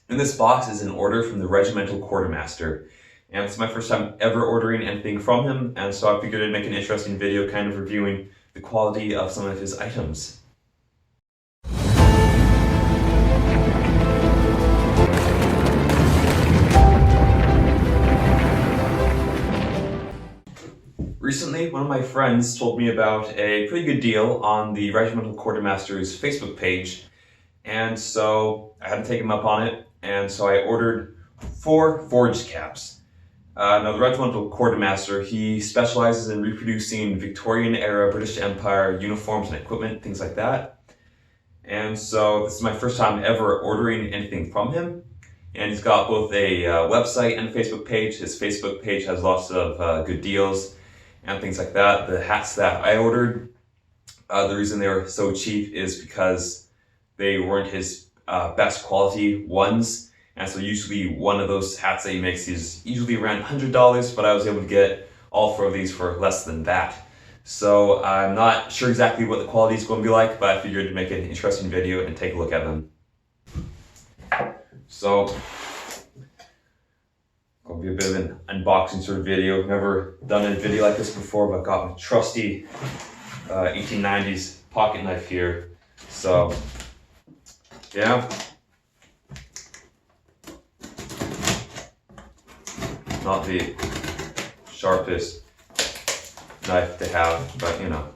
In this box is an order from the Regimental Quartermaster, and it's my first time ever ordering anything from him, and so I figured I'd make an interesting video kind of reviewing the quality of some of his items. Recently, one of my friends told me about a pretty good deal on the Regimental Quartermaster's Facebook page, and so I had to take him up on it, and so I ordered 4 Forage caps. Now, the Regimental Quartermaster, he specializes in reproducing Victorian-era British Empire uniforms and equipment, things like that. And so this is my first time ever ordering anything from him. And he's got both a website and a Facebook page. His Facebook page has lots of good deals and things like that. The hats that I ordered, the reason they were so cheap is because they weren't his best quality ones. And so usually one of those hats that he makes is usually around $100, but I was able to get all 4 of these for less than that. So I'm not sure exactly what the quality is going to be like, but I figured to make an interesting video and take a look at them. So it'll be a bit of an unboxing sort of video. I've never done a video like this before, but I've got my trusty 1890s pocket knife here. So yeah. Not the sharpest knife to have, but you know.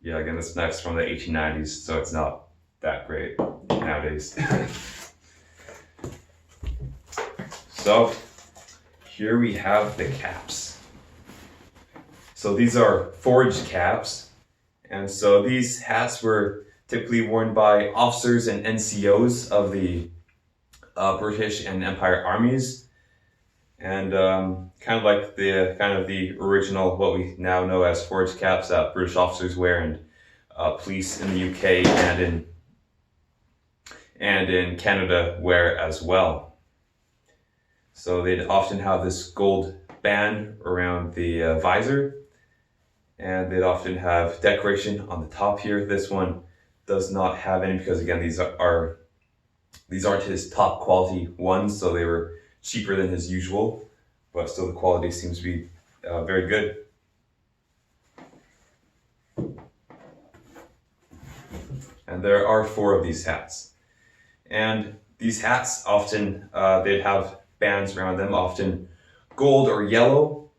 Yeah, again, this knife's from the 1890s, so it's not that great nowadays. So, here we have the caps. So these are Forage caps, and so these hats were typically worn by officers and NCOs of the British and Empire armies. And kind of like the original, what we now know as Forage caps that British officers wear and police in the UK and in Canada wear as well. So they'd often have this gold band around the visor, and they'd often have decoration on the top here. This one does not have any because again these aren't his top quality ones, so they were cheaper than his usual, but still the quality seems to be very good. And there are 4 of these hats. And these hats often, they'd have bands around them, often gold or yellow.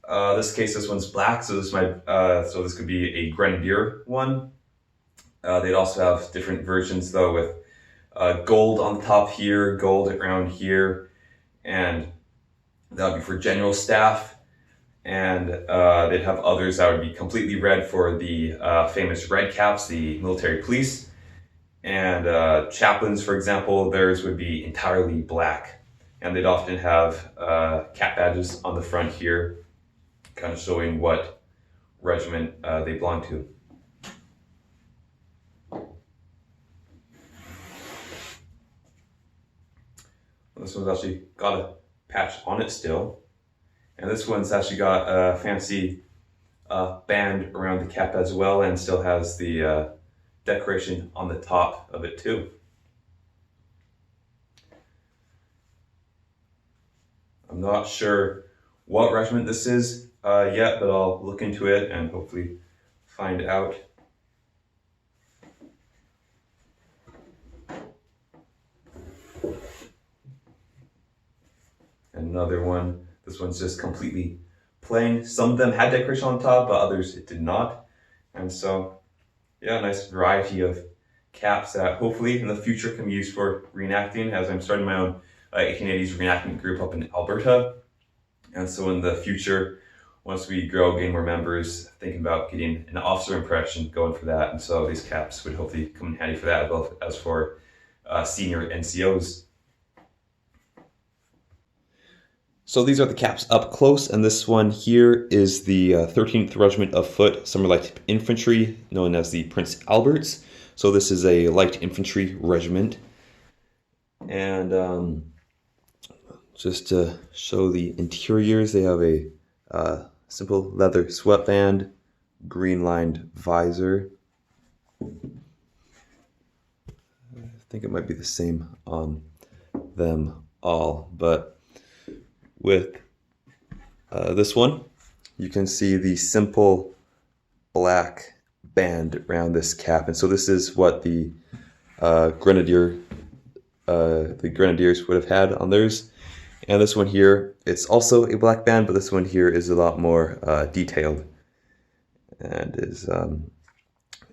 This case, this one's black, so this could be a grenadier one. They'd also have different versions though with gold on the top here, gold around here, and that would be for general staff. And they'd have others that would be completely red for the famous red caps, the military police. And chaplains, for example, theirs would be entirely black. And they'd often have cap badges on the front here, kind of showing what regiment they belong to. This one's actually got a patch on it still. And this one's actually got a fancy band around the cap as well, and still has the decoration on the top of it too. I'm not sure what regiment this is yet, but I'll look into it and hopefully find out. Another one. This one's just completely plain. Some of them had decoration on top, but others it did not. And so, yeah, nice variety of caps that hopefully in the future can be used for reenacting, as I'm starting my own 1880s reenactment group up in Alberta. And so in the future, once we grow, gain more members, thinking about getting an officer impression going for that. And so these caps would hopefully come in handy for that, as well as for senior NCOs. So these are the caps up close, and this one here is the 13th Regiment of Foot Summer Light Infantry, known as the Prince Alberts. So this is a light infantry regiment. And just to show the interiors, they have a simple leather sweatband, green lined visor. I think it might be the same on them all, but with this one, you can see the simple black band around this cap, and so this is what the grenadiers would have had on theirs. And this one here, it's also a black band, but this one here is a lot more detailed, and is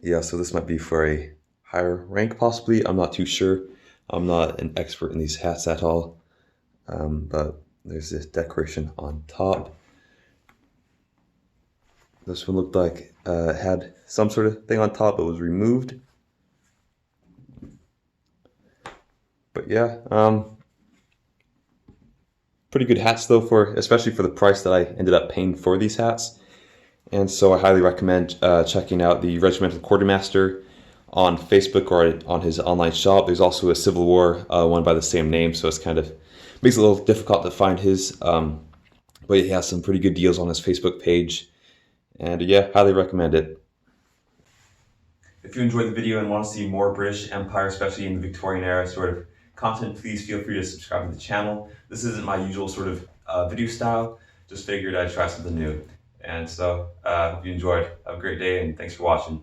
yeah. So this might be for a higher rank, possibly. I'm not too sure. I'm not an expert in these hats at all, but there's this decoration on top. This one looked like it had some sort of thing on top, but was removed. But yeah, pretty good hats though, especially for the price that I ended up paying for these hats. And so I highly recommend checking out the Regimental Quartermaster on Facebook or on his online shop. There's also a Civil War one by the same name, so it's kind of makes it a little difficult to find his, but he has some pretty good deals on his Facebook page, and yeah, highly recommend it. If you enjoyed the video and want to see more British Empire, especially in the Victorian era sort of content, please feel free to subscribe to the channel. This isn't my usual sort of video style, just figured I'd try something new. And so, hope you enjoyed. Have a great day, and thanks for watching.